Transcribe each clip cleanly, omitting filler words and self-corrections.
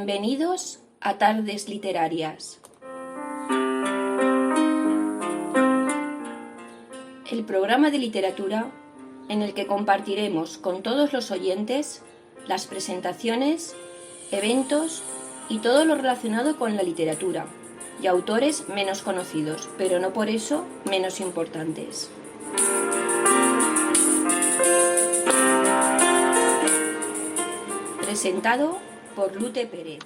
Bienvenidos a Tardes Literarias. El programa de literatura en el que compartiremos con todos los oyentes las presentaciones, eventos y todo lo relacionado con la literatura y autores menos conocidos, pero no por eso menos importantes. Presentado por Lute Pérez.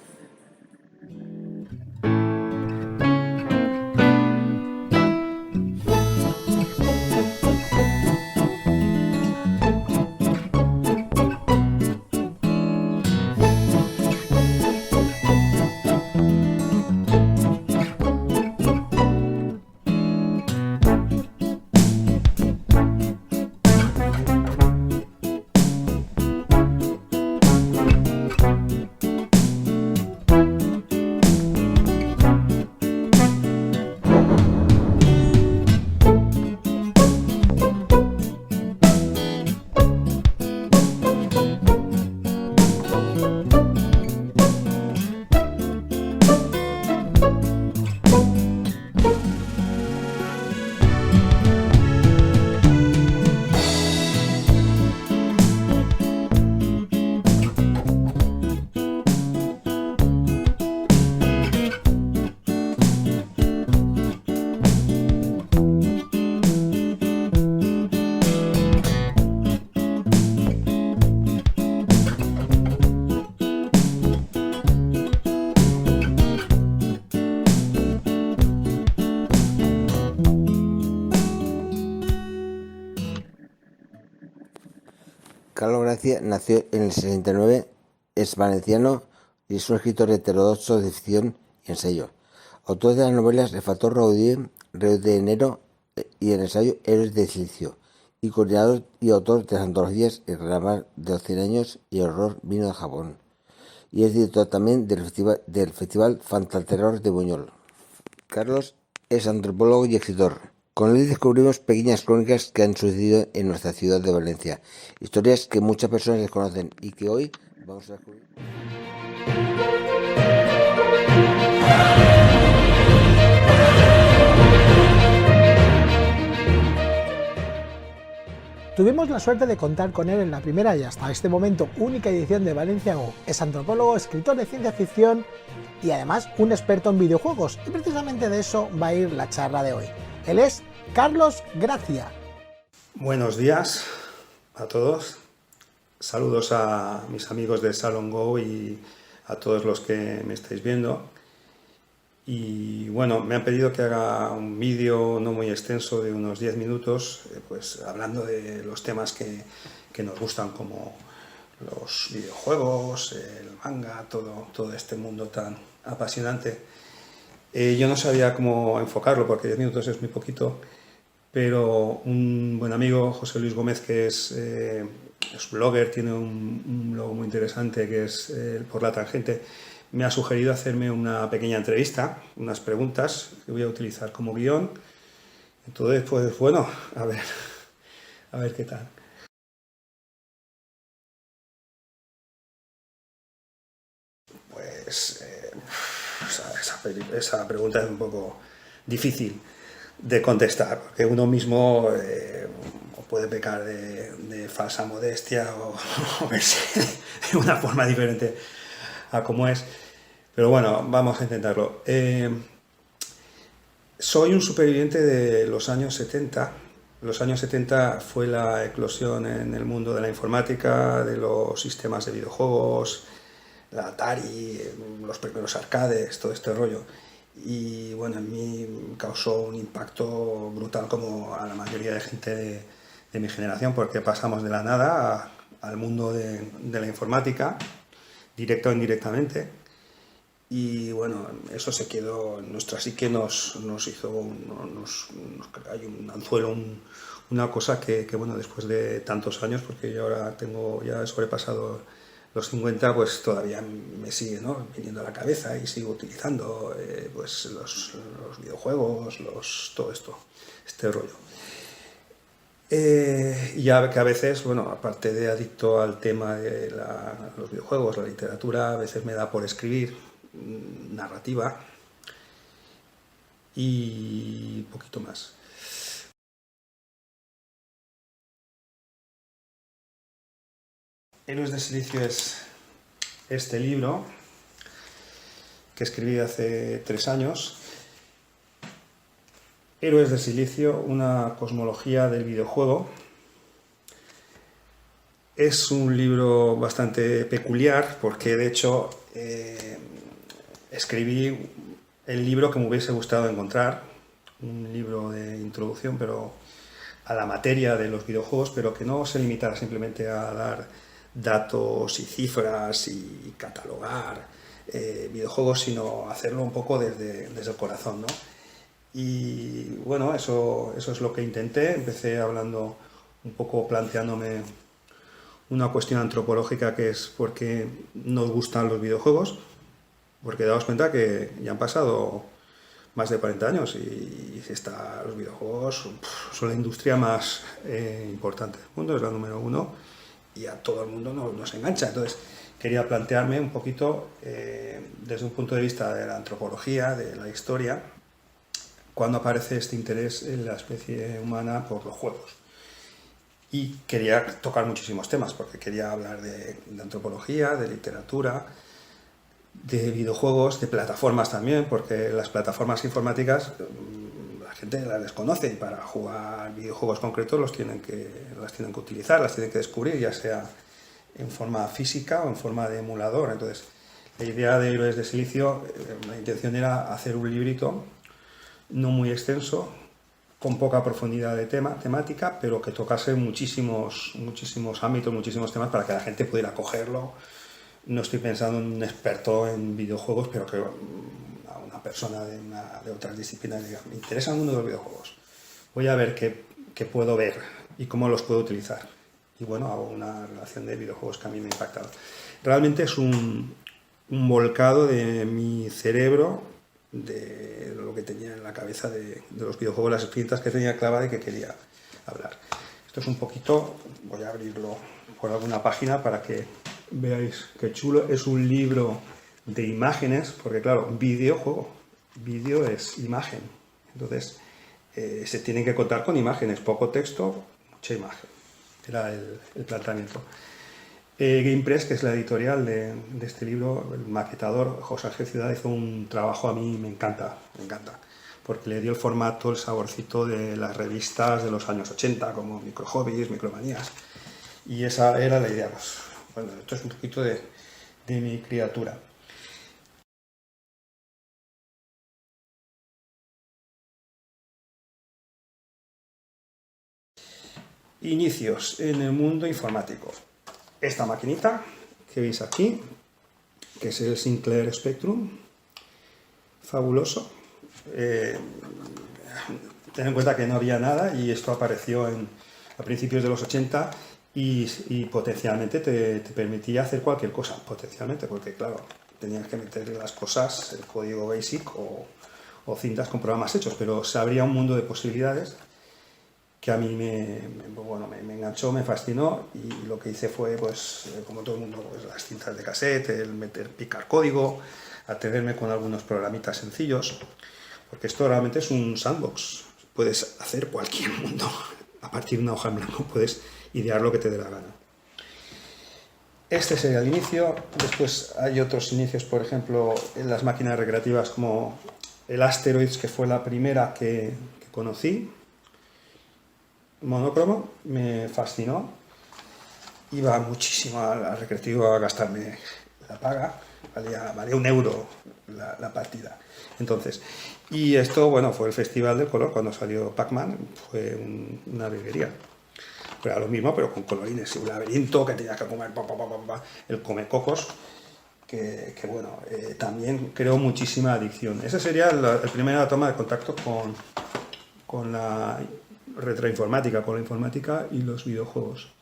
Carlos Gracia nació en el 69, es valenciano y es un escritor heterodoxo de ficción y ensayo. Autor de las novelas El factor Raudier, Río de Enero y el ensayo Héroes de Silicio, y coordinador y autor de las antologías El Relamar de los 100 años y El horror vino de Japón. Y es director también del Festival Fantaterror de Buñol. Carlos es antropólogo y escritor. Con él descubrimos pequeñas crónicas que han sucedido en nuestra ciudad de Valencia, historias que muchas personas desconocen y que hoy vamos a descubrir. Tuvimos la suerte de contar con él en la primera y hasta este momento única edición de Valencia Go. Es antropólogo, escritor de ciencia ficción y además un experto en videojuegos, y precisamente de eso va a ir la charla de hoy. Él es Carlos Gracia. Buenos días a todos. Saludos a mis amigos de Salon Go y a todos los que me estáis viendo. Y bueno, me han pedido que haga un vídeo no muy extenso de unos 10 minutos, pues hablando de los temas que nos gustan, como los videojuegos, el manga, todo este mundo tan apasionante. Yo no sabía cómo enfocarlo porque 10 minutos es muy poquito, pero un buen amigo, José Luis Gómez, que es blogger, tiene un blog muy interesante que es Por la Tangente, me ha sugerido hacerme una pequeña entrevista, unas preguntas que voy a utilizar como guión. Entonces, pues bueno, a ver qué tal. Pues esa pregunta es un poco difícil de contestar, porque uno mismo puede pecar de falsa modestia o verse de una forma diferente a como es, pero bueno, vamos a intentarlo. Soy un superviviente de los años 70. Los años 70 fue la eclosión en el mundo de la informática, de los sistemas de videojuegos, la Atari, los primeros arcades, todo este rollo. Y bueno, en mí causó un impacto brutal, como a la mayoría de gente de mi generación, porque pasamos de la nada al mundo de la informática, directo o indirectamente, y bueno, eso se quedó en nuestra psique, nos hizo, hay un anzuelo, una cosa que bueno, después de tantos años, porque yo ahora ya he sobrepasado los 50, pues todavía me sigue, ¿no?, viniendo a la cabeza, y sigo utilizando pues los videojuegos, todo esto, este rollo. Y ya que a veces, bueno, aparte de adicto al tema de los videojuegos, la literatura, a veces me da por escribir narrativa y un poquito más. Héroes de Silicio es este libro que escribí hace 3 años. Héroes de Silicio, una cosmología del videojuego. Es un libro bastante peculiar porque de hecho escribí el libro que me hubiese gustado encontrar, un libro de introducción pero a la materia de los videojuegos, pero que no se limitara simplemente a dar datos y cifras y catalogar videojuegos, sino hacerlo un poco desde el corazón, ¿no? Y bueno, eso es lo que intenté. Empecé hablando un poco, planteándome una cuestión antropológica, que es por qué nos gustan los videojuegos, porque daos cuenta que ya han pasado más de 40 años y los videojuegos son la industria más importante del mundo, es la número 1 y a todo el mundo nos engancha. Entonces quería plantearme un poquito desde un punto de vista de la antropología, de la historia, cuándo aparece este interés en la especie humana por los juegos. Y quería tocar muchísimos temas, porque quería hablar de antropología, de literatura, de videojuegos, de plataformas también, porque las plataformas informáticas la gente las desconoce y para jugar videojuegos concretos las tienen que utilizar, las tienen que descubrir, ya sea en forma física o en forma de emulador. Entonces, la idea de Héroes de Silicio, la intención era hacer un librito no muy extenso, con poca profundidad de temática, pero que tocase muchísimos ámbitos, muchísimos temas para que la gente pudiera cogerlo. No estoy pensando en un experto en videojuegos, pero que a una persona de otras disciplinas diga, me interesa el mundo de los videojuegos, voy a ver qué puedo ver y cómo los puedo utilizar. Y bueno, hago una relación de videojuegos que a mí me ha impactado. Realmente es un volcado de mi cerebro, de lo que tenía en la cabeza de los videojuegos, las espinitas que tenía clavada y que quería hablar. Esto es un poquito, voy a abrirlo por alguna página para que veáis qué chulo. Es un libro de imágenes, porque claro, videojuego, vídeo es imagen, entonces se tienen que contar con imágenes, poco texto, mucha imagen, era el planteamiento. GamePress, que es la editorial de este libro, el maquetador José Ángel Ciudad, hizo un trabajo, a mí me encanta, porque le dio el formato, el saborcito de las revistas de los años 80, como Micro Hobbies, Micromanías, y esa era la idea. Pues, bueno, esto es un poquito de mi criatura. Inicios en el mundo informático. Esta maquinita que veis aquí, que es el Sinclair Spectrum, fabuloso. Ten en cuenta que no había nada y esto apareció a principios de los 80 y potencialmente te permitía hacer cualquier cosa, potencialmente, porque claro, tenías que meter las cosas, el código BASIC o cintas con programas hechos, pero se abría un mundo de posibilidades que a mí me enganchó, me fascinó, y lo que hice fue, pues, como todo el mundo, pues, las cintas de cassette, el picar código, atreverme con algunos programitas sencillos, porque esto realmente es un sandbox. Puedes hacer cualquier mundo. A partir de una hoja en blanco puedes idear lo que te dé la gana. Este sería el inicio. Después hay otros inicios, por ejemplo, en las máquinas recreativas como el Asteroids, que fue la primera que conocí. Monocromo, me fascinó. Iba muchísimo al recreativo a gastarme la paga, valía €1 la partida. Entonces, y esto, bueno, fue el Festival del Color cuando salió Pac-Man, fue una virguería. Era lo mismo, pero con colorines, un laberinto que tenías que comer, el comecocos, que bueno, también creó muchísima adicción. Esa sería la primera toma de contacto con la retroinformática, con la informática y los videojuegos.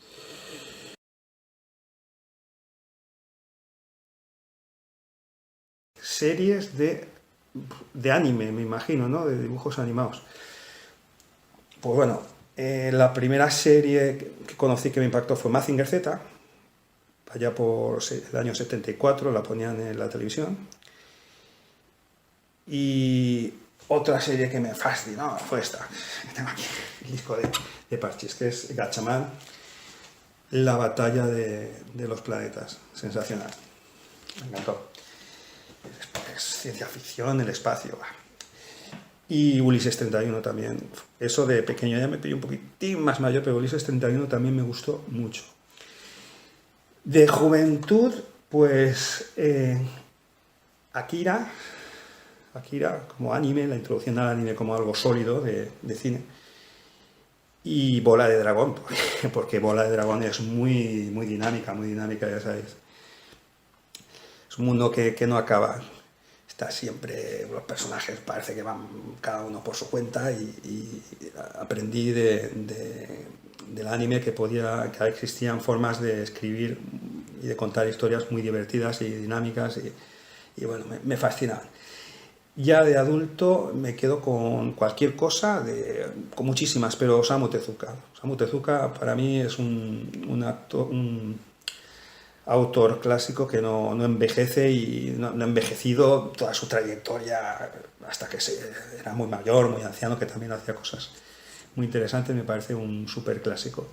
Series de anime, me imagino, ¿no? De dibujos animados. Pues bueno, La primera serie que conocí que me impactó fue Mazinger Z, allá por el año 74, la ponían en la televisión. Y otra serie que me fascinó fue esta. Tengo aquí el disco de parches, que es Gatchaman, la batalla de los planetas. Sensacional. Me encantó. Es ciencia ficción, el espacio. Y Ulises 31 también. Eso de pequeño ya me pilló un poquitín más mayor, pero Ulises 31 también me gustó mucho. De juventud, pues Akira como anime, la introducción al anime como algo sólido de cine. Y Bola de Dragón, porque Bola de Dragón es muy dinámica, ya sabéis. Es un mundo que no acaba. Está siempre, los personajes parece que van cada uno por su cuenta y aprendí del anime que existían formas de escribir y de contar historias muy divertidas y dinámicas y bueno, me fascinaban. Ya de adulto me quedo con cualquier cosa, con muchísimas, pero Osamu Tezuka. Osamu Tezuka para mí es un autor clásico que no envejece y no ha envejecido toda su trayectoria hasta que era muy mayor, muy anciano, que también hacía cosas muy interesantes. Me parece un súper clásico.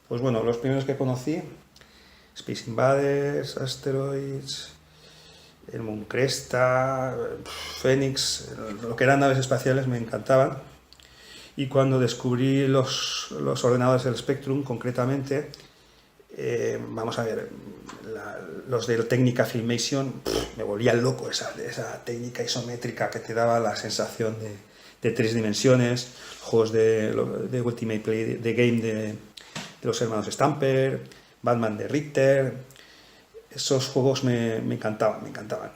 Pues bueno, los primeros que conocí, Space Invaders, Asteroids, el Moon Cresta, Phoenix, lo que eran naves espaciales me encantaban. Y cuando descubrí los ordenadores del Spectrum, concretamente, vamos a ver, los de Technica Filmation, me volvía loco esa técnica isométrica que te daba la sensación de 3 dimensiones, juegos de Ultimate Play, de Game de los hermanos Stamper, Batman de Richter. Esos juegos me encantaban.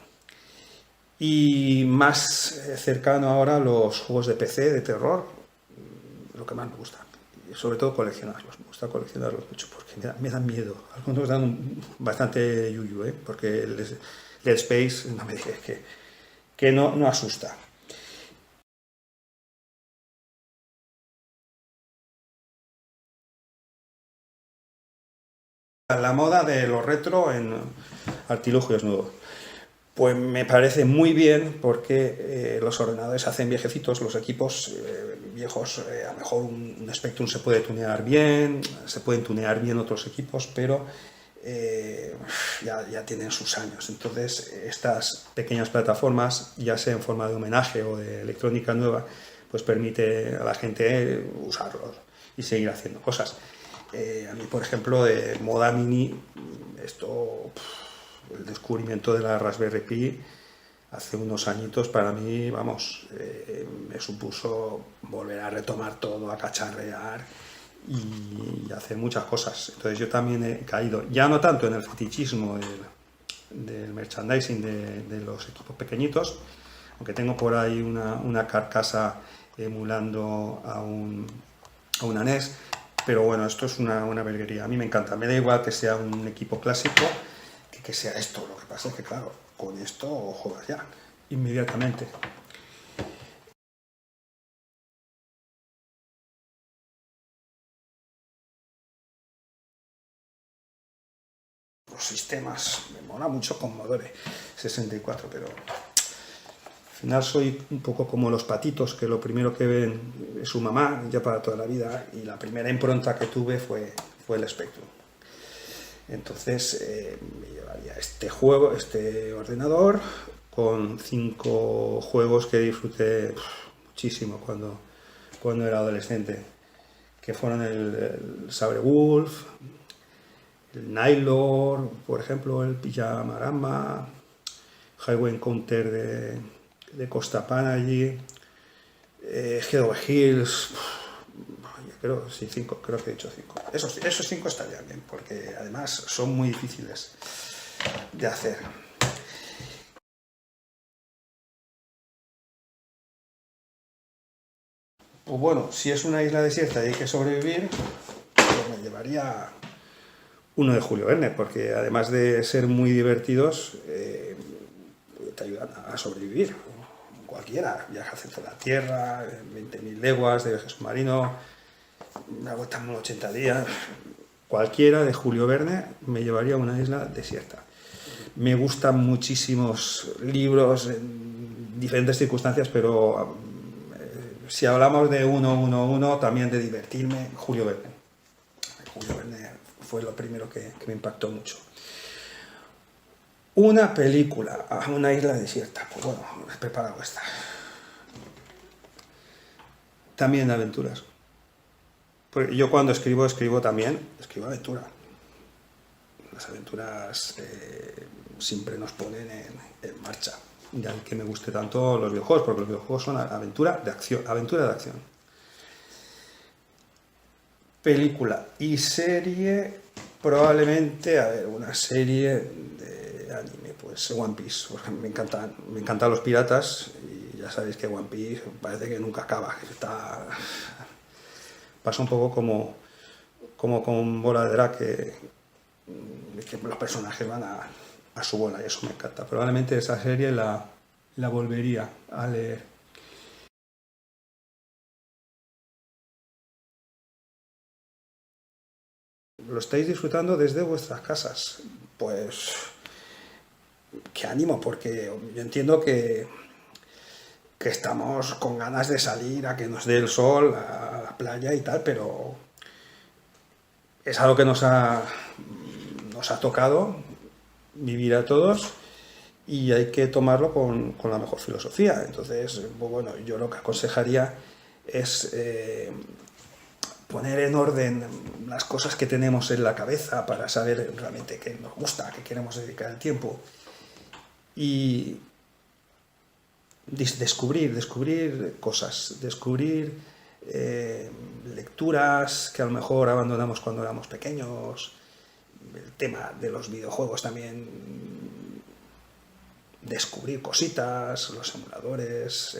Y más cercano ahora los juegos de PC, de terror, lo que más me gusta, y sobre todo coleccionarlos. Me gusta coleccionarlos mucho porque me dan miedo. Algunos dan bastante yuyu, porque el Dead Space, no me digas que no asusta. La moda de lo retro en artilugios nuevos. Pues me parece muy bien porque los ordenadores hacen viejecitos, los equipos viejos, a lo mejor un Spectrum se puede tunear bien, se pueden tunear bien otros equipos, pero ya tienen sus años. Entonces estas pequeñas plataformas, ya sea en forma de homenaje o de electrónica nueva, pues permite a la gente usarlos y seguir haciendo cosas. A mí, por ejemplo, de moda mini, el descubrimiento de la Raspberry Pi hace unos añitos para mí, vamos, me supuso volver a retomar todo, a cacharrear y hacer muchas cosas. Entonces yo también he caído, ya no tanto en el fetichismo del merchandising de los equipos pequeñitos, aunque tengo por ahí una carcasa emulando a una NES, pero bueno, esto es una virguería. A mí me encanta, me da igual que sea un equipo clásico que sea esto. Lo que pasa es que, claro, con esto juegas ya, inmediatamente. Los sistemas, me mola mucho Commodore 64, pero al final soy un poco como los patitos, que lo primero que ven es su mamá, ya para toda la vida, y la primera impronta que tuve fue el Spectrum. Entonces me llevaría este ordenador con 5 juegos que disfruté muchísimo cuando era adolescente, que fueron el Sabre Wolf, el Nylor, por ejemplo, el Pijamarama, Highway Encounter de Costa Panagi, Head Over Heels. Creo que he dicho 5. Esos 5 estarían bien, porque además son muy difíciles de hacer. Pues bueno, si es una isla desierta y hay que sobrevivir, pues me llevaría uno de Julio Verne, porque además de ser muy divertidos, te ayudan a sobrevivir. Cualquiera, Viaje al centro de la Tierra, 20.000 leguas de viaje submarino, Una vuelta en 80 días, cualquiera de Julio Verne me llevaría a una isla desierta. Me gustan muchísimos libros en diferentes circunstancias, pero si hablamos de uno, también de divertirme, Julio Verne. Julio Verne fue lo primero que me impactó mucho. Una película a una isla desierta, pues bueno, he preparado esta. También de aventuras. Porque yo cuando escribo aventura. Las aventuras siempre nos ponen en marcha. De ahí que me guste tanto los videojuegos, porque los videojuegos son aventura de acción. Película y serie, probablemente, una serie de anime, pues One Piece. Me encantan los piratas y ya sabéis que One Piece parece que nunca acaba. Pasa un poco como con Bola de Drag, que los personajes van a su bola y eso me encanta. Probablemente esa serie la volvería a leer. ¿Lo estáis disfrutando desde vuestras casas? Pues qué ánimo, porque yo entiendo que estamos con ganas de salir a que nos dé el sol, a la playa y tal, pero es algo que nos ha tocado vivir a todos y hay que tomarlo con la mejor filosofía. Entonces, bueno, yo lo que aconsejaría es poner en orden las cosas que tenemos en la cabeza para saber realmente qué nos gusta, a qué queremos dedicar el tiempo y descubrir cosas, lecturas que a lo mejor abandonamos cuando éramos pequeños, el tema de los videojuegos también, descubrir cositas, los emuladores.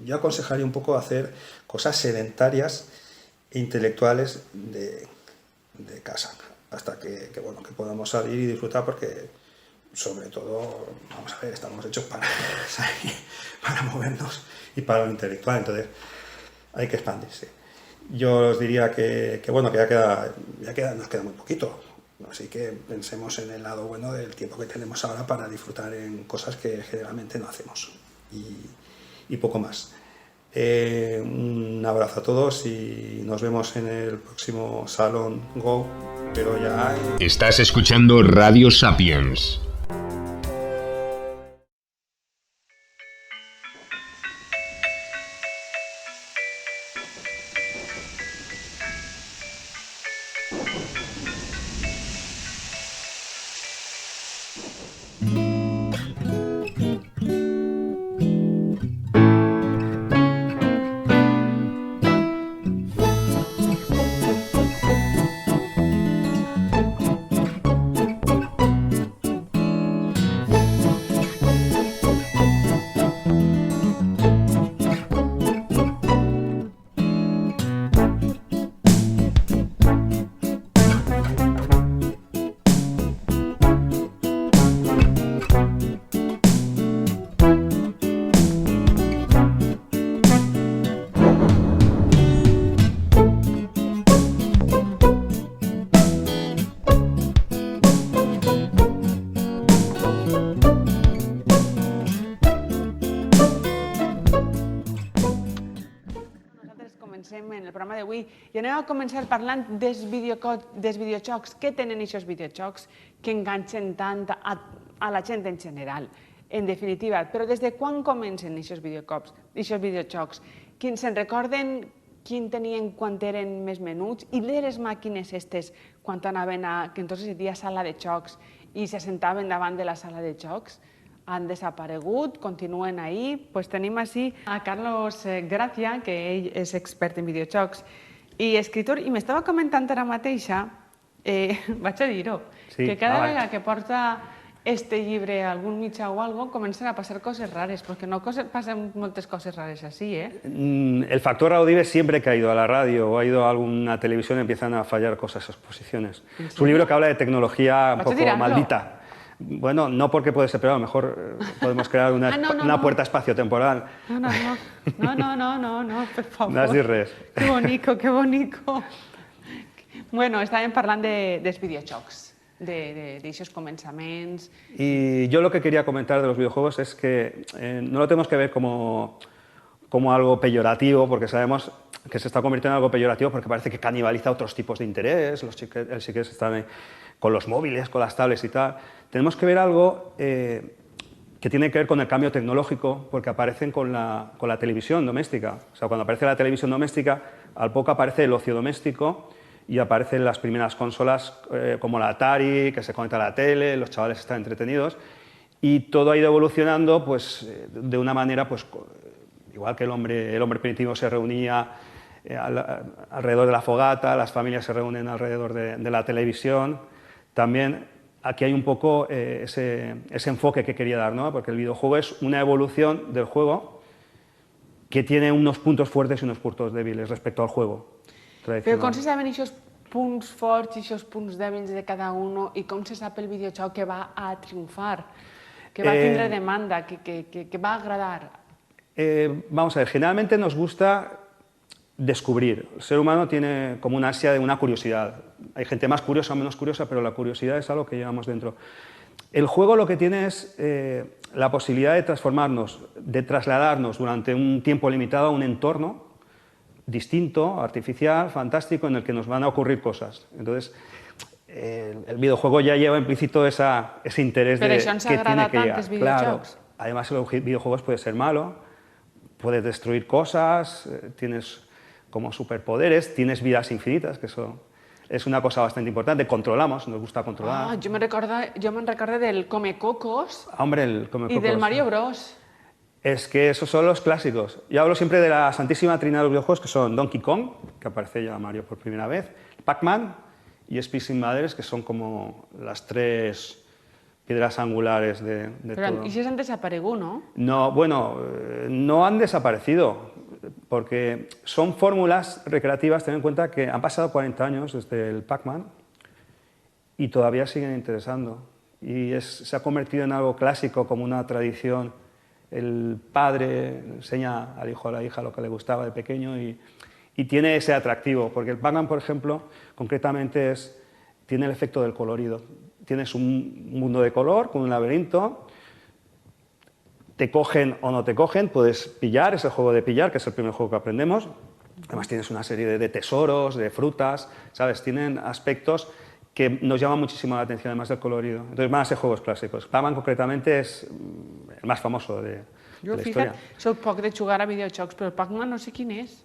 Yo aconsejaría un poco hacer cosas sedentarias e intelectuales de casa, hasta que podamos salir y disfrutar, porque sobre todo, vamos a ver, estamos hechos para salir, para movernos y para lo intelectual, entonces hay que expandirse. Yo os diría que nos queda muy poquito, así que pensemos en el lado bueno del tiempo que tenemos ahora para disfrutar en cosas que generalmente no hacemos y poco más. Un abrazo a todos y nos vemos en el próximo Salon Go, pero ya... Estás escuchando Radio Sapiens. En el programa d'avui i anem a començar parlant dels videojocs. Què tenen aquests videojocs que enganxen tant a la gent en general? En definitiva, però des de quan comencen aquests videojocs? Se'n recorden quin tenien quan eren més menuts? I de les màquines aquestes, quan anaven que entonces hi havia sala de jocs i s'assentaven davant de la sala de jocs? Han desaparegut, continuen ahí. Pues tenim així a Carlos Gracia, que ell és expert en videojocs i escritor, i m'estava comentant ara mateixa, vaig a dir-ho, que cada vegada que porta este llibre a algun mitjà o algo, comencen a passar coses rares, perquè no passen moltes coses rares así, ¿eh? El factor Audive, siempre que ha ido a la radio o ha ido a alguna televisión, empiezan a fallar cosas, exposiciones. Es un libro que habla de tecnología un poco maldita. Bueno, no porque puede ser, pero a lo mejor podemos crear una, una puerta espaciotemporal. No, per favor. No has dit res. Que bonico, que bonico. Bueno, estàvem parlant dels videojocs, d'aixos començaments. Y yo lo que quería comentar de los videojuegos es que no lo tenemos que ver como algo peyorativo, porque sabemos que se está convirtiendo en algo peyorativo porque parece que canibaliza otros tipos de interés, los chiques están con los móviles, con las tablets y tal. Tenemos que ver algo que tiene que ver con el cambio tecnológico, porque aparecen con la televisión doméstica. O sea, cuando aparece la televisión doméstica, al poco aparece el ocio doméstico y aparecen las primeras consolas como la Atari, que se conecta a la tele, los chavales están entretenidos, y todo ha ido evolucionando pues, de una manera, pues, igual que el hombre primitivo se reunía alrededor de la fogata, las familias se reúnen alrededor de la televisión, también aquí hay un poco ese enfoque que quería dar, ¿no? Porque el videojuego es una evolución del juego que tiene unos puntos fuertes y unos puntos débiles respecto al juego tradicional. Però com se saben aquests punts forts i aquests punts dèbils de cada un i com se sap el videojoc que va a triomfar, que va a tindre demanda, que va a agradar? Vamos a ver, generalmente nos gusta descubrir. El ser humano tiene como una ansia de una curiosidad. Hay gente más curiosa o menos curiosa, pero la curiosidad es algo que llevamos dentro. El juego lo que tiene es la posibilidad de transformarnos, de trasladarnos durante un tiempo limitado a un entorno distinto, artificial, fantástico, en el que nos van a ocurrir cosas. Entonces, el videojuego ya lleva implícito ese interés de que tiene que llegar. Claro. Además, los videojuegos puede ser malo, puedes destruir cosas, tienes como superpoderes, tienes vidas infinitas, que eso es una cosa bastante importante. Controlamos, nos gusta controlar. Jo me'n recordo del Comecocos Hombre, el Comecocos. y del Mario Bros. Es que esos son los clásicos. Yo hablo siempre de la santísima trinidad de los videojuegos, que son Donkey Kong, que aparece ya Mario por primera vez, Pac-Man y Space Invaders, que son como las tres piedras angulares de todo. Y si han desaparegut, ¿no? No, bueno, no han desaparecido, porque son fórmulas recreativas. Ten en cuenta que han pasado 40 años desde el Pac-Man y todavía siguen interesando. Y se ha convertido en algo clásico, como una tradición. El padre enseña al hijo o a la hija lo que le gustaba de pequeño y tiene ese atractivo, porque el Pac-Man, por ejemplo, concretamente tiene el efecto del colorido. Tienes un mundo de color con un laberinto, te cogen o no te cogen, puedes pillar, es el juego de pillar, que es el primer juego que aprendemos. Además tienes una serie de tesoros, de frutas, ¿sabes? Tienen aspectos que nos llaman muchísimo la atención, además del colorido. Entonces van a ser juegos clásicos. Pac-Man concretamente es el más famoso de la historia. Soc poc de jugar a videojocs, però el Pac-Man no sé quin és.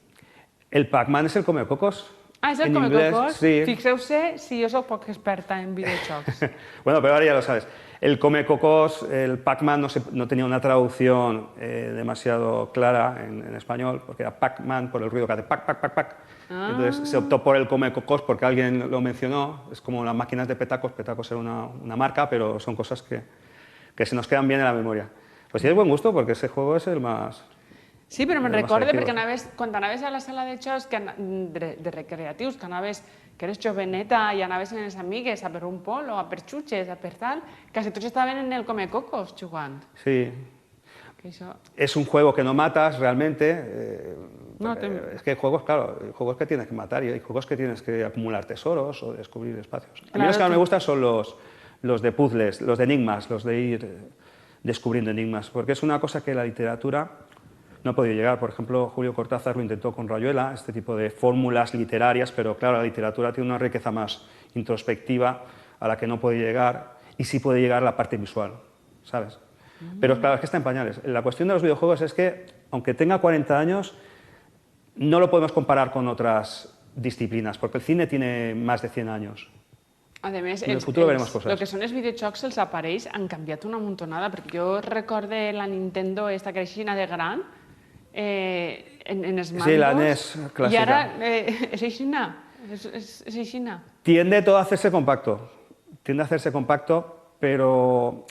El Pac-Man es el Comecocos. Ah, és el En inglés, Comecocos? sí. Fixeu-se si jo soc poc experta en videojocs. Bueno, pero ahora ya lo sabes. El Comecocos, el Pac-Man no tenía una traducción demasiado clara en español, porque era Pac-Man por el ruido que hace pac, pac, pac, pac. Entonces se optó por el Comecocos porque alguien lo mencionó. Es como las máquinas de Petacos. Petacos era una marca, pero son cosas que se nos quedan bien en la memoria. Pues sí, es buen gusto porque ese juego es el más... Sí, però me'n el más recorde atractivo. perquè quan anaves a la sala de jocs de recreatius, que eres joveneta i anaves amb les amigues a per un polo, a per xutxes, a per tal, quasi tots estaven en el Comecocos jugant. Sí. Que això... Es un juego que no matas realmente. No, es que hay juegos, claro, hay juegos que tienes que matar y hay juegos que tienes que acumular tesoros o descubrir espacios. A mí los que más me gustan son los de puzzles, los de enigmas, los de ir descubriendo enigmas, porque es una cosa que la literatura no ha podido llegar. Por ejemplo, Julio Cortázar lo intentó con Rayuela, este tipo de fórmulas literarias, pero claro, la literatura tiene una riqueza más introspectiva a la que no puede llegar, y sí puede llegar la parte visual, ¿sabes? Pero claro, es que está en pañales. La cuestión de los videojuegos es que, aunque tenga 40 años, no lo podemos comparar con otras disciplinas, porque el cine tiene más de 100 años. A més, en el futuro veremos cosas. El que són els videojocs, els aparells han canviat una muntonada, perquè jo recorde la Nintendo esta que era aixina de gran, en els mandos. Sí, la NES clàssica. I ara és aixina, és aixina. Tiende todo a hacerse compacto, pero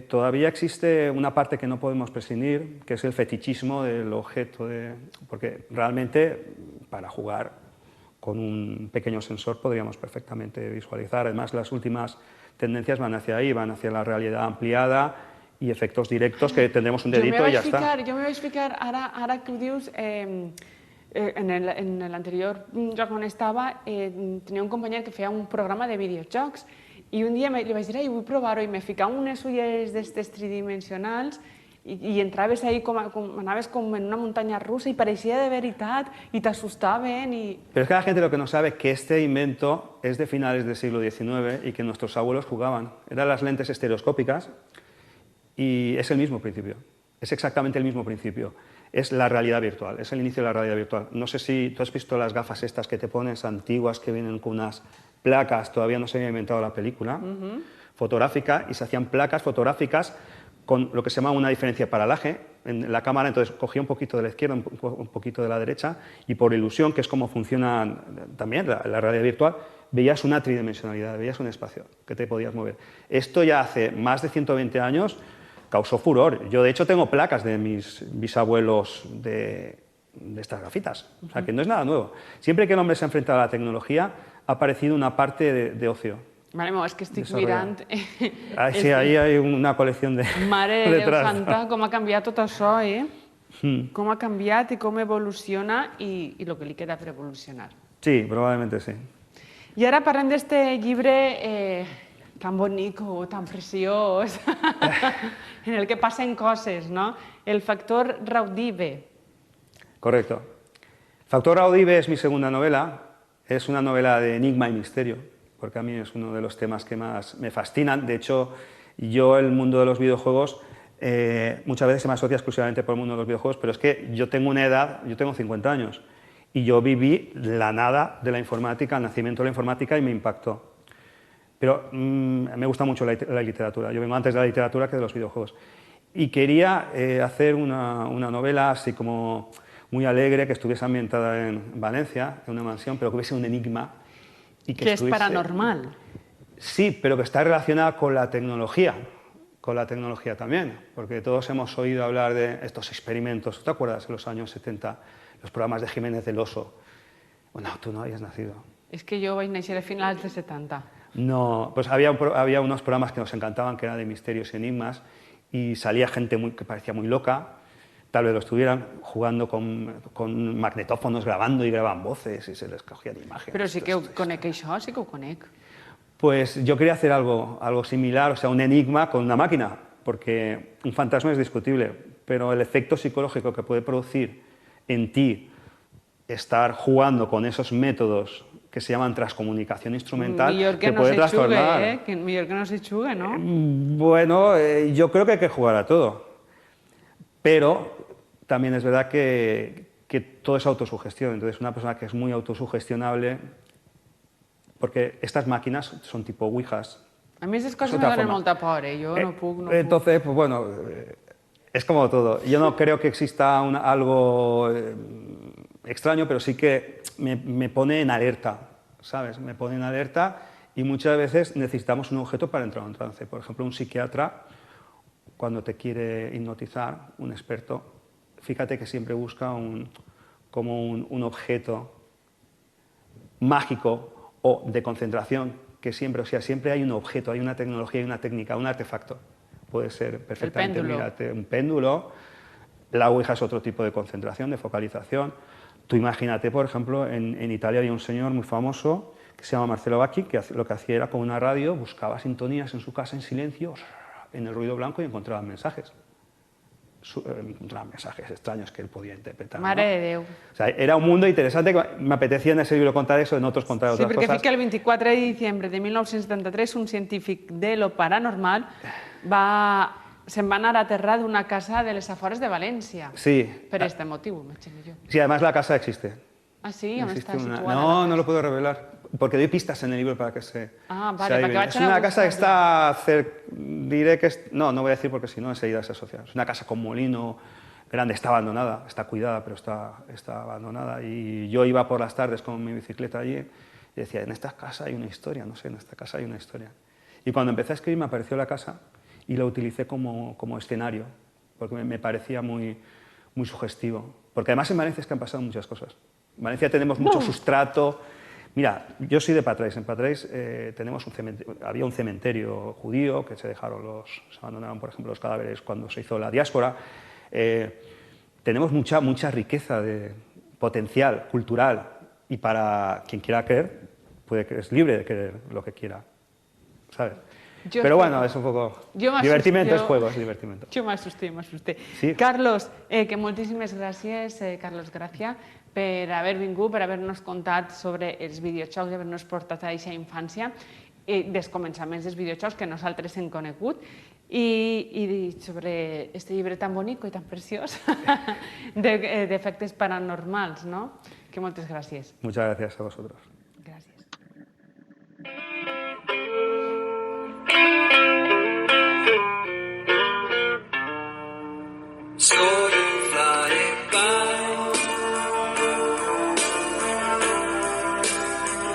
todavía existe una parte que no podemos prescindir, que es el fetichismo del objeto, porque realmente para jugar con un pequeño sensor podríamos perfectamente visualizar. Además, las últimas tendencias van hacia ahí, van hacia la realidad ampliada y efectos directos que tendremos un dedito y ya está. Jo me vaig ficar, ara que ho dius, en l'anterior joc on estava, tenia un company que feia un programa de videojocs i un dia li vaig dir, vull provar-ho, i me ficava unes ulleres d'estes tridimensionals i entraves ahí, anaves com en una muntanya russa i pareixia de veritat i t'assustaven. Pero es que la gente lo que no sabe es que este invento es de finales del siglo XIX y que nuestros abuelos jugaban. Eran las lentes estereoscópicas y es el mismo principio, es exactamente el mismo principio. Es la realidad virtual, es el inicio de la realidad virtual. No sé si tú has visto las gafas estas que te pones antiguas que vienen con unas placas, todavía no se había inventado la película, fotográfica, y se hacían placas fotográficas con lo que se llama una diferencia de paralaje en la cámara, entonces cogía un poquito de la izquierda, un poquito de la derecha, y por ilusión, que es como funciona también la realidad virtual, veías una tridimensionalidad, veías un espacio que te podías mover. Esto ya hace más de 120 años causó furor. Yo, de hecho, tengo placas de mis bisabuelos de estas gafitas, o sea, que no es nada nuevo. Siempre que el hombre se ha enfrentado a la tecnología, ha aparecido una parte de ocio. Mare meva, és que estic mirant... Sí, ahí hay una colección de... Mare de Déu santa, com ha canviat tot això, Com ha canviat i com evoluciona i el que li queda per evolucionar. Sí, probablemente sí. I ara parlem d'este llibre tan bonico, tan preciós, en el que passen coses, ¿no? El factor Raudive. Correcto. Factor Raudive es mi segunda novela. Es una novela de enigma y misterio, porque a mí es uno de los temas que más me fascinan. De hecho, yo el mundo de los videojuegos muchas veces se me asocia exclusivamente por el mundo de los videojuegos, pero es que yo tengo una edad, yo tengo 50 años, y yo viví la nada de la informática, el nacimiento de la informática, y me impactó. Pero me gusta mucho la literatura. Yo vengo antes de la literatura que de los videojuegos. Y quería hacer una novela así como muy alegre, que estuviese ambientada en Valencia, en una mansión, pero que hubiese un enigma. Y que es paranormal. Sí, pero que está relacionada con la tecnología también, porque todos hemos oído hablar de estos experimentos. ¿Te acuerdas en los años 70, los programas de Jiménez del Oso? Bueno, tú no habías nacido. És que jo vaig néixer a finals de 70. No, pues había unos programas que nos encantaban, que eran de misterios y enigmas, y salía gente que parecía muy loca, tal vez lo estuvieran, jugando con magnetófonos, grabando y grababan voces y se les cogían imágenes. Però sí que ho conec això, sí que ho conec. Pues yo quería hacer algo similar, o sea, un enigma con una máquina, porque un fantasma es discutible, pero el efecto psicológico que puede producir en ti estar jugando con esos métodos que se llaman transcomunicación instrumental, que puede trastornar. Millor que no se xugue, ¿no? Bueno, yo creo que hay que jugar a todo, pero también es verdad que todo es autosugestión. Entonces, una persona que es muy autosugestionable, porque estas máquinas son tipo ouijas. A mí esas cosas me dan molta por, yo no puc. Entonces, pues bueno, es como todo. Yo no creo que exista algo extraño, pero sí que me pone en alerta, ¿sabes? Me pone en alerta, y muchas veces necesitamos un objeto para entrar en trance. Por ejemplo, un psiquiatra, cuando te quiere hipnotizar, un experto, fíjate que siempre busca un objeto mágico o de concentración, que siempre, o sea, siempre hay un objeto, hay una tecnología, hay una técnica, un artefacto. Puede ser perfectamente, mírate, un péndulo. La ouija es otro tipo de concentración, de focalización. Tú imagínate, por ejemplo, en Italia había un señor muy famoso que se llama Marcello Bacchi, que lo que hacía era con una radio, buscaba sintonías en su casa en silencio, en el ruido blanco, y encontraba mensajes. Encontraba mensajes extraños que él podía interpretar. Mare de Déu. O sea, era un mundo interesante, que me apetecía en ese libro contar eso, en otros contar otras cosas. Sí, perquè fica el 24 de diciembre de 1973 un científic de lo paranormal se'n va anar a aterrar d'una casa de les afores de València. Sí. Per este motiu, m'imagino jo. Sí, además la casa existe. Ah, sí? On està situada? No lo puedo revelar, porque doy pistas en el libro para que se... Ah, vale, perquè vaig Es una casa que está diré que no voy a decir porque si no enseguida se asocia. Es una casa con molino grande, está abandonada, está cuidada, pero está abandonada. Y yo iba por las tardes con mi bicicleta allí y decía, en esta casa hay una historia, no sé, en esta casa hay una historia. Y cuando empecé a escribir me apareció la casa y la utilicé como escenario, porque me parecía muy sugestivo. Porque además en Valencia es que han pasado muchas cosas. En Valencia tenemos mucho sustrato, Mira, yo soy de Patrais. En Patrais había un cementerio judío que se abandonaron, por ejemplo, los cadáveres cuando se hizo la diáspora. Tenemos mucha riqueza de potencial cultural, y para quien quiera creer, es libre de creer lo que quiera, ¿sabes? Pero bueno, es un poco... Divertimento és juego, és divertimento. Jo m'assusté. Sí. Carlos, que moltíssimes gràcies, Carlos Gracia, per haver vingut, per haver-nos contat sobre els videojocs i haver-nos portat a aquesta infància, dels començaments dels videojocs que nosaltres hem conegut, i sobre este llibre tan bonic i tan preciós d'efectes paranormals, no? Que moltes gràcies. Muchas gracias a vosotros. Gràcies. Slowly flying by,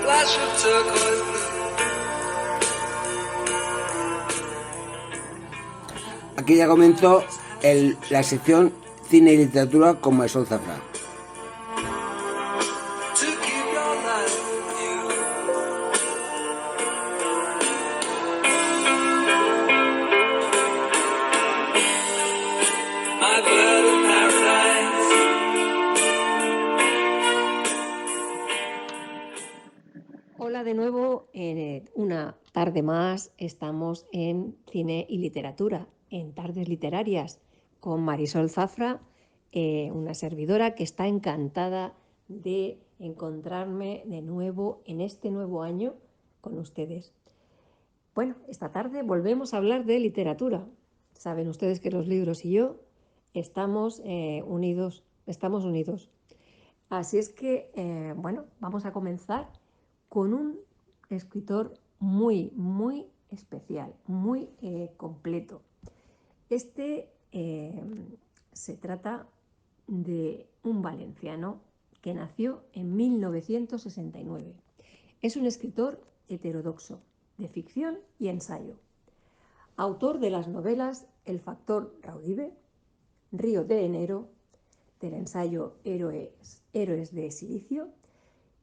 flash of turquoise blue. Aquí ya comenzó la sección Cine y Literatura con Marisol Zafra. To keep your life with you. I've heard of paradise. Hola de nuevo, una tarde más estamos en Cine y Literatura, en Tardes Literarias, con Marisol Zafra, una servidora que está encantada de encontrarme de nuevo en este nuevo año con ustedes. Bueno, esta tarde volvemos a hablar de literatura. Saben ustedes que los libros y yo estamos unidos. Así es que, bueno, vamos a comenzar con un escritor muy especial, muy completo. Se trata de un valenciano que nació en 1969. Es un escritor heterodoxo, de ficción y ensayo. Autor de las novelas El factor Raudive, Río de Enero, del ensayo Héroes de Silicio,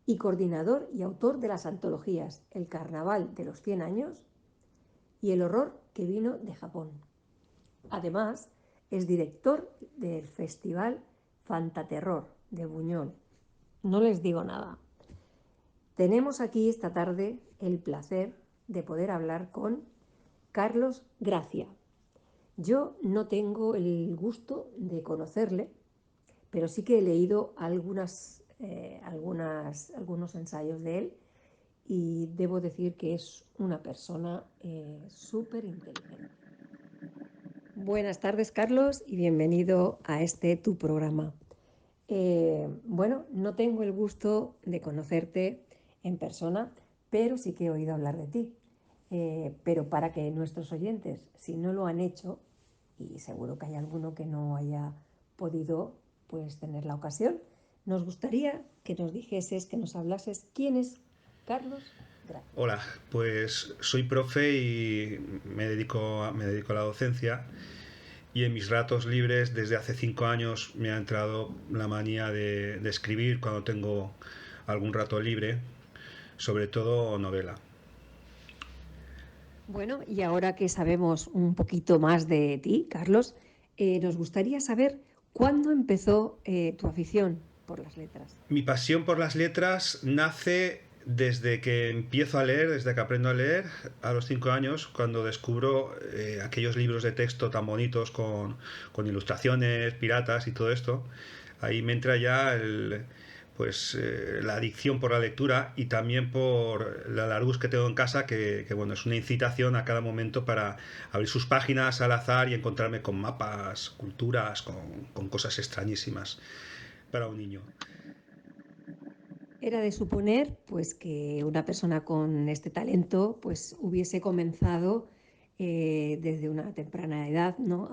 y coordinador y autor de las antologías El Carnaval de los 100 años y El horror que vino de Japón. Además, es director del Festival Fantaterror de Buñol. No les digo nada. Tenemos aquí esta tarde el placer de poder hablar con Carlos Gracia. Yo no tengo el gusto de conocerle, pero sí que he leído algunos ensayos de él y debo decir que es una persona súper inteligente. Buenas tardes, Carlos, y bienvenido a tu programa. Bueno, no tengo el gusto de conocerte en persona, pero sí que he oído hablar de ti. Pero para que nuestros oyentes, si no lo han hecho, y seguro que hay alguno que no haya podido pues, tener la ocasión, nos gustaría que nos dijeses, que nos hablases quién es Carlos Gracia. Hola, pues soy profe y me dedico a la docencia, y en mis ratos libres desde hace 5 años me ha entrado la manía de escribir cuando tengo algún rato libre, sobre todo novela. Bueno, y ahora que sabemos un poquito más de ti, Carlos, nos gustaría saber cuándo empezó tu afición por las letras. Mi pasión por las letras nace desde que empiezo a leer, desde que aprendo a leer, a los 5 años, cuando descubro aquellos libros de texto tan bonitos con ilustraciones, piratas y todo esto. Ahí me entra ya la adicción por la lectura, y también por la Larousse que tengo en casa, que bueno, es una incitación a cada momento para abrir sus páginas al azar y encontrarme con mapas, culturas, con cosas extrañísimas para un niño. Era de suponer pues, que una persona con este talento pues, hubiese comenzado desde una temprana edad, ¿no?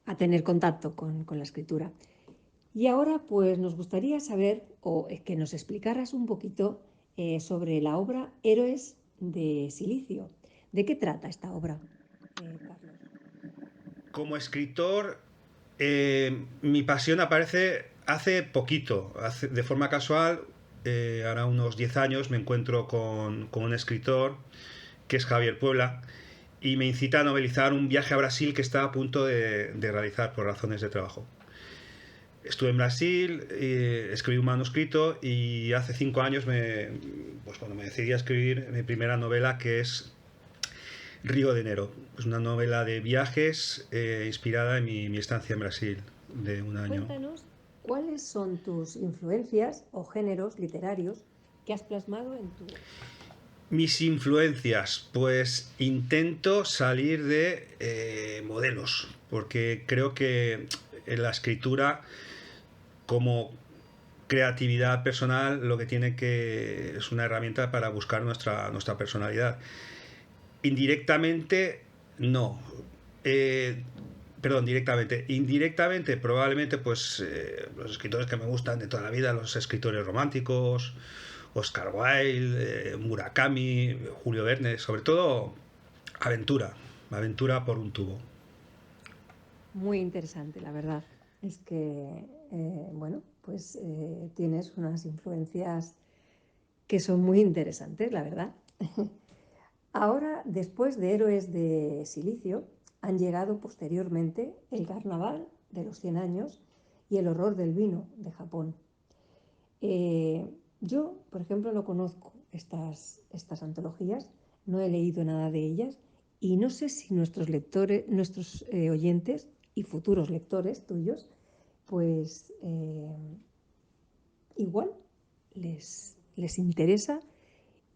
a tener contacto con la escritura. Y ahora pues nos gustaría saber o que nos explicaras un poquito sobre la obra Héroes de Silicio. ¿De qué trata esta obra, Carlos? Como escritor, mi pasión aparece hace poquito, de forma casual. ahora unos 10 años, me encuentro con un escritor que es Javier Puebla y me incita a novelizar un viaje a Brasil que estaba a punto de realizar por razones de trabajo. Estuve en Brasil, escribí un manuscrito y hace 5 años me decidí a escribir mi primera novela, que es Río de Enero. Es una novela de viajes inspirada en mi estancia en Brasil de un año. Cuéntanos cuáles son tus influencias o géneros literarios que has plasmado en tu... Mis influencias, pues intento salir de modelos, porque creo que en la escritura, como creatividad personal, lo que tiene que es una herramienta para buscar nuestra personalidad. Indirectamente, no. Perdón, directamente. Indirectamente, probablemente, pues los escritores que me gustan de toda la vida, los escritores románticos, Oscar Wilde, Murakami, Julio Verne, sobre todo aventura por un tubo. Muy interesante, la verdad. Es que, bueno, pues tienes unas influencias que son muy interesantes, la verdad. Ahora, después de Héroes de Silicio, han llegado posteriormente el Carnaval de los 100 años y el Horror del vino de Japón. Yo, por ejemplo, no conozco estas antologías, no he leído nada de ellas y no sé si nuestros lectores, nuestros oyentes y futuros lectores tuyos, pues igual les interesa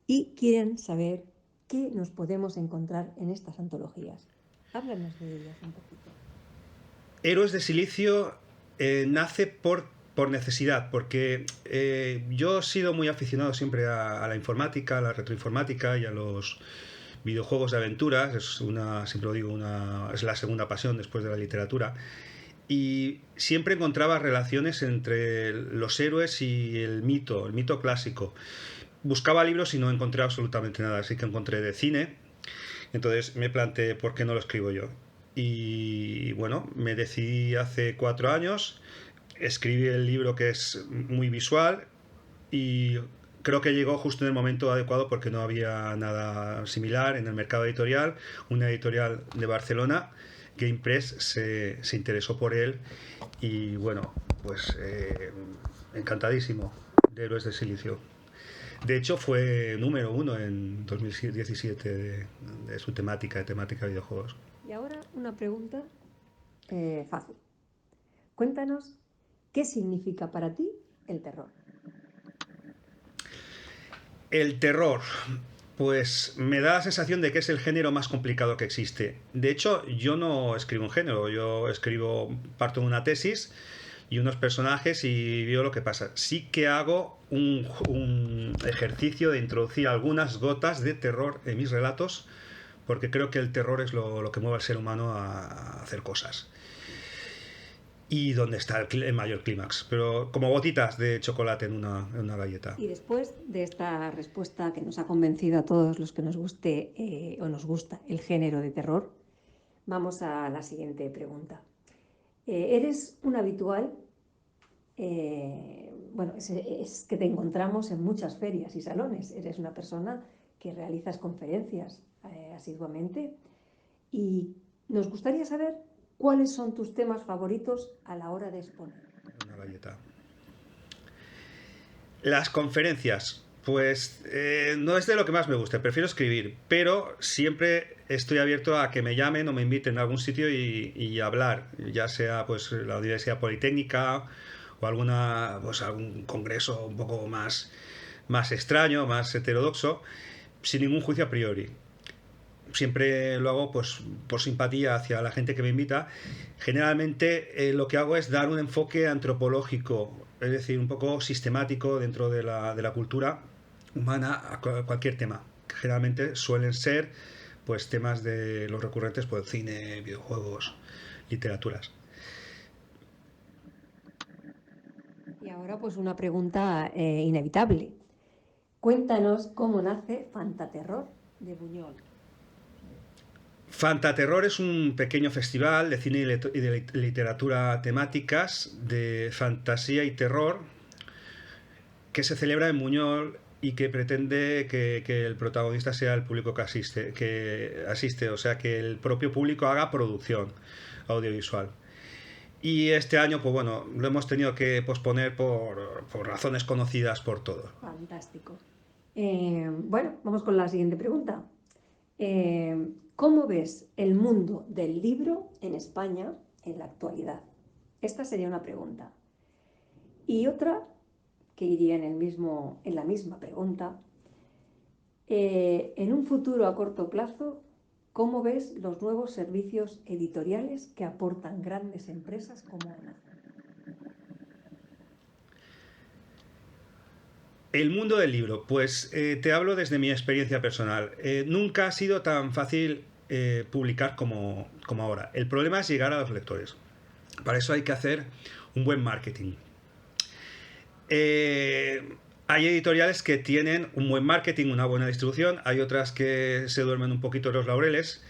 y quieren saber qué nos podemos encontrar en estas antologías. Háblanos de ellas un poquito. Héroes de Silicio nace por necesidad, porque yo he sido muy aficionado siempre a la informática, a la retroinformática y a los videojuegos de aventuras. Siempre lo digo, es la segunda pasión después de la literatura. Y siempre encontraba relaciones entre los héroes y el mito clásico. Buscaba libros y no encontré absolutamente nada, así que encontré de cine. Entonces me planteé por qué no lo escribo yo. Y bueno, me decidí hace 4 años, escribí el libro, que es muy visual, y creo que llegó justo en el momento adecuado porque no había nada similar en el mercado editorial. Una editorial de Barcelona, Game Press, se interesó por él y bueno, pues encantadísimo de Héroes de Silicio. De hecho, fue número 1 en 2017 de su temática de videojuegos. Y ahora una pregunta fácil. Cuéntanos qué significa para ti el terror. El terror, pues me da la sensación de que es el género más complicado que existe. De hecho, yo no escribo un género, parto de una tesis y unos personajes y veo lo que pasa. Sí que hago un ejercicio de introducir algunas gotas de terror en mis relatos, porque creo que el terror es lo que mueve al ser humano a hacer cosas. Y donde está el mayor clímax, pero como gotitas de chocolate en una galleta. Y después de esta respuesta que nos ha convencido a todos los que nos guste o nos gusta el género de terror, vamos a la siguiente pregunta. ¿Eres un habitual? Es que te encontramos en muchas ferias y salones. Eres una persona que realizas conferencias asiduamente y nos gustaría saber ¿cuáles son tus temas favoritos a la hora de exponer? Una galleta. Las conferencias, pues no es de lo que más me gusta, prefiero escribir, pero siempre estoy abierto a que me llamen o me inviten a algún sitio y hablar, ya sea pues la Universidad Politécnica o algún congreso un poco más extraño, más heterodoxo, sin ningún juicio a priori. Siempre lo hago pues por simpatía hacia la gente que me invita. Generalmente lo que hago es dar un enfoque antropológico, es decir, un poco sistemático dentro de la cultura humana a cualquier tema. Que generalmente suelen ser pues temas de los recurrentes, pues cine, videojuegos, literaturas. Y ahora pues una pregunta inevitable. Cuéntanos cómo nace Fantaterror de Buñol. Fantaterror es un pequeño festival de cine y de literatura temáticas de fantasía y terror que se celebra en Buñol y que pretende que el protagonista sea el público que asiste, o sea, que el propio público haga producción audiovisual. Y este año, pues bueno, lo hemos tenido que posponer por razones conocidas por todos. Fantástico. Bueno, vamos con la siguiente pregunta. ¿Cómo ves el mundo del libro en España en la actualidad? Esta sería una pregunta. Y otra, que iría en la misma pregunta, en un futuro a corto plazo, ¿cómo ves los nuevos servicios editoriales que aportan grandes empresas como Amazon? El mundo del libro, pues te hablo desde mi experiencia personal. Nunca ha sido tan fácil publicar como ahora. El problema es llegar a los lectores. Para eso hay que hacer un buen marketing. Hay editoriales que tienen un buen marketing, una buena distribución, hay otras que se duermen un poquito los laureles.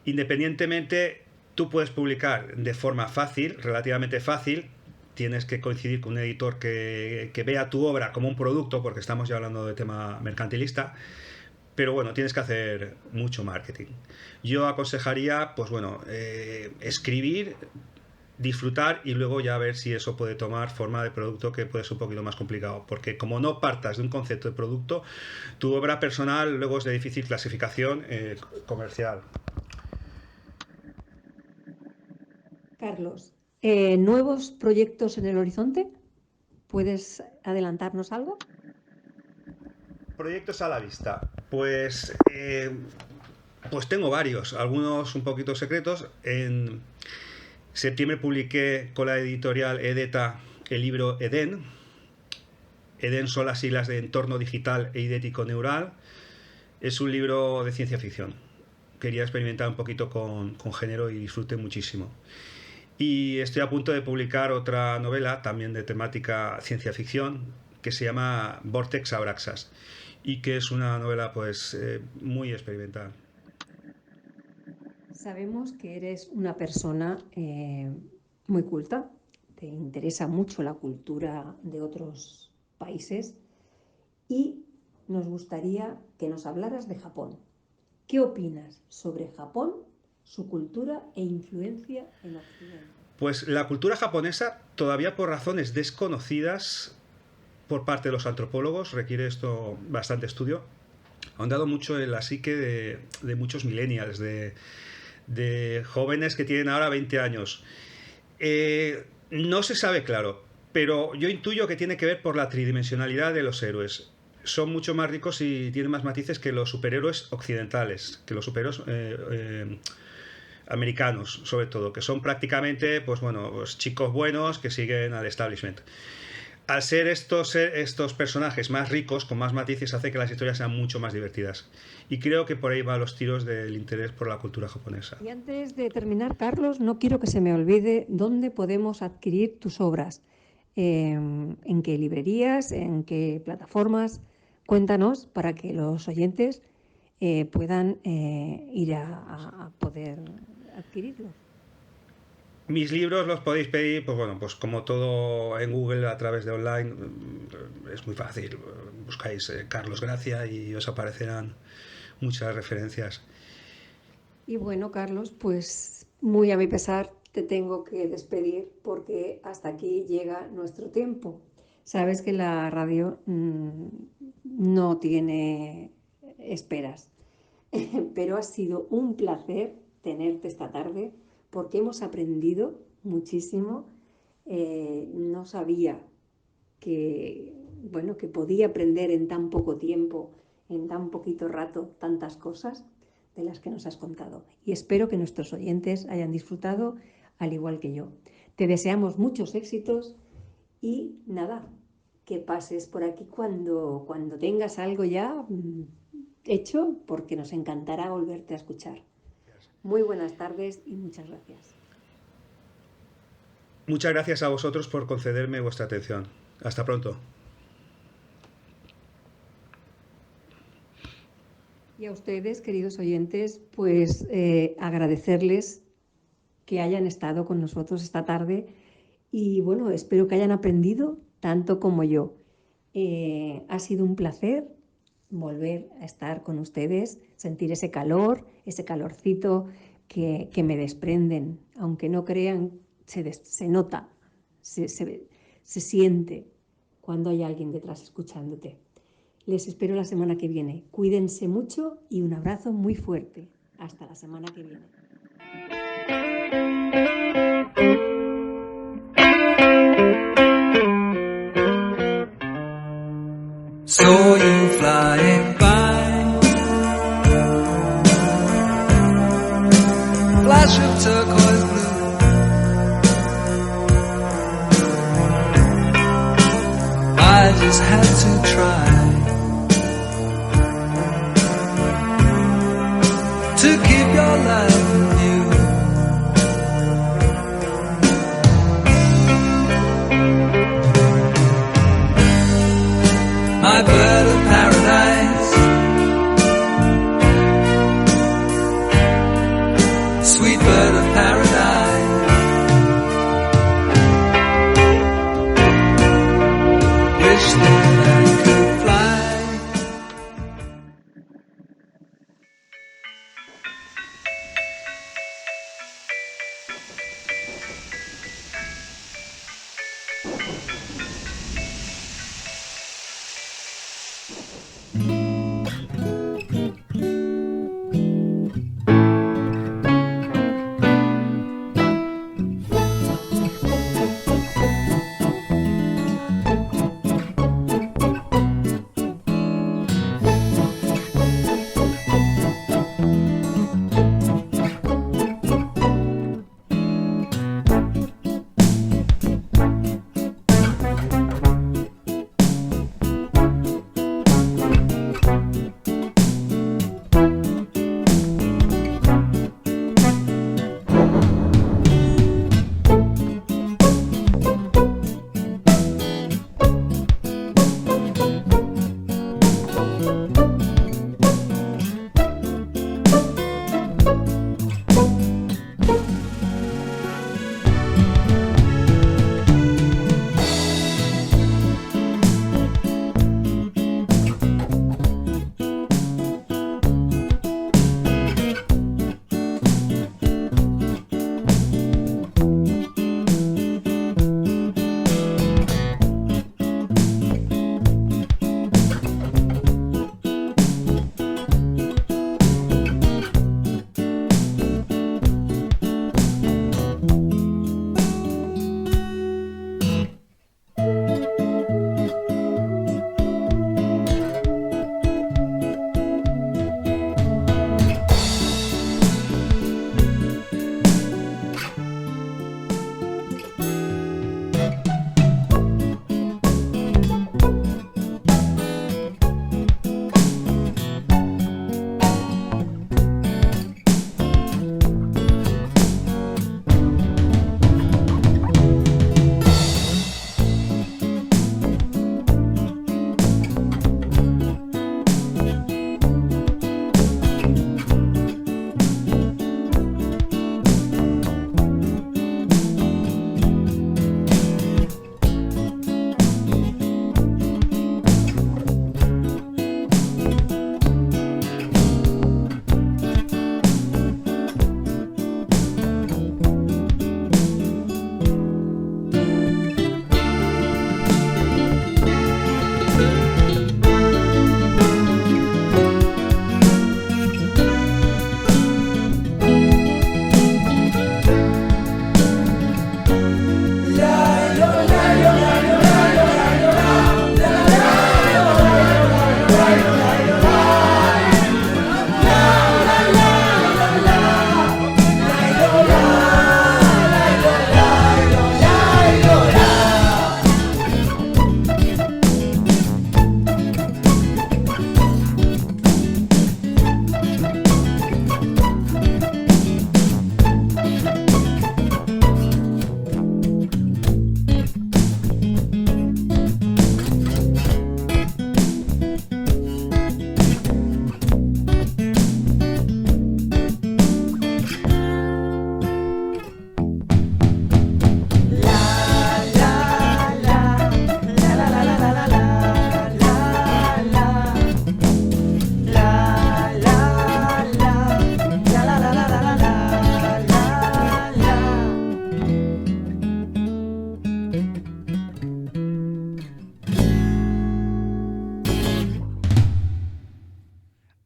Independientemente, tú puedes publicar de forma fácil, relativamente fácil. Tienes que coincidir con un editor que vea tu obra como un producto, porque estamos ya hablando de tema mercantilista, pero bueno, tienes que hacer mucho marketing. Yo aconsejaría, pues bueno, escribir, disfrutar y luego ya ver si eso puede tomar forma de producto, que puede ser un poquito más complicado, porque como no partas de un concepto de producto, tu obra personal luego es de difícil clasificación comercial. Carlos, ¿nuevos proyectos en el horizonte? ¿Puedes adelantarnos algo? Proyectos a la vista. Pues tengo varios, algunos un poquito secretos. En septiembre publiqué con la editorial Edeta el libro Edén. Edén son las siglas de Entorno Digital e Idético Neural. Es un libro de ciencia ficción. Quería experimentar un poquito con género y disfruté muchísimo. Y estoy a punto de publicar otra novela, también de temática ciencia ficción, que se llama Vortex Abraxas, y que es una novela pues muy experimental. Sabemos que eres una persona muy culta, te interesa mucho la cultura de otros países y nos gustaría que nos hablaras de Japón. ¿Qué opinas sobre Japón, su cultura e influencia en Occidente? Pues la cultura japonesa, todavía por razones desconocidas por parte de los antropólogos, requiere esto bastante estudio, ha ahondado mucho en la psique de muchos millennials, de jóvenes que tienen ahora 20 años. No se sabe claro, pero yo intuyo que tiene que ver por la tridimensionalidad de los héroes. Son mucho más ricos y tienen más matices que los superhéroes occidentales, que los superhéroes americanos, sobre todo, que son prácticamente pues chicos buenos que siguen al establishment. Al ser estos personajes más ricos, con más matices, hace que las historias sean mucho más divertidas. Y creo que por ahí van los tiros del interés por la cultura japonesa. Y antes de terminar, Carlos, no quiero que se me olvide dónde podemos adquirir tus obras. ¿En qué librerías? ¿En qué plataformas? Cuéntanos para que los oyentes puedan ir a poder adquirirlos. Mis libros los podéis pedir, pues como todo en Google a través de online, es muy fácil. Buscáis Carlos Gracia y os aparecerán muchas referencias. Y bueno, Carlos, pues muy a mi pesar te tengo que despedir porque hasta aquí llega nuestro tiempo. Sabes que la radio no tiene esperas, pero ha sido un placer tenerte esta tarde porque hemos aprendido muchísimo. No sabía que podía aprender en tan poco tiempo, en tan poquito rato, tantas cosas de las que nos has contado. Y espero que nuestros oyentes hayan disfrutado al igual que yo. Te deseamos muchos éxitos y nada, que pases por aquí cuando tengas algo ya hecho, porque nos encantará volverte a escuchar. Muy buenas tardes y muchas gracias. Muchas gracias a vosotros por concederme vuestra atención. Hasta pronto. Y a ustedes, queridos oyentes, pues agradecerles que hayan estado con nosotros esta tarde y bueno, espero que hayan aprendido tanto como yo. Ha sido un placer volver a estar con ustedes, sentir ese calor, ese calorcito que me desprenden. Aunque no crean, se nota, se siente cuando hay alguien detrás escuchándote. Les espero la semana que viene. Cuídense mucho y un abrazo muy fuerte. Hasta la semana que viene. Saw you flying by, flash of turquoise blue, I just had to try to keep your love new. My bird of paradise, sweet bird of paradise, wish that I could fly.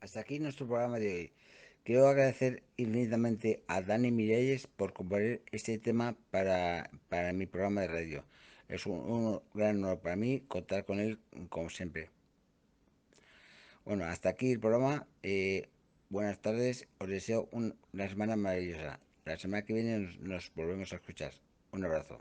hasta aquí nuestro programa de hoy. Quiero agradecer infinitamente a Dani Miralles por componer este tema para mi programa de radio. Es un gran honor para mí contar con él como siempre. Bueno, hasta aquí el programa. Buenas tardes. Os deseo una semana maravillosa. La semana que viene nos volvemos a escuchar. Un abrazo.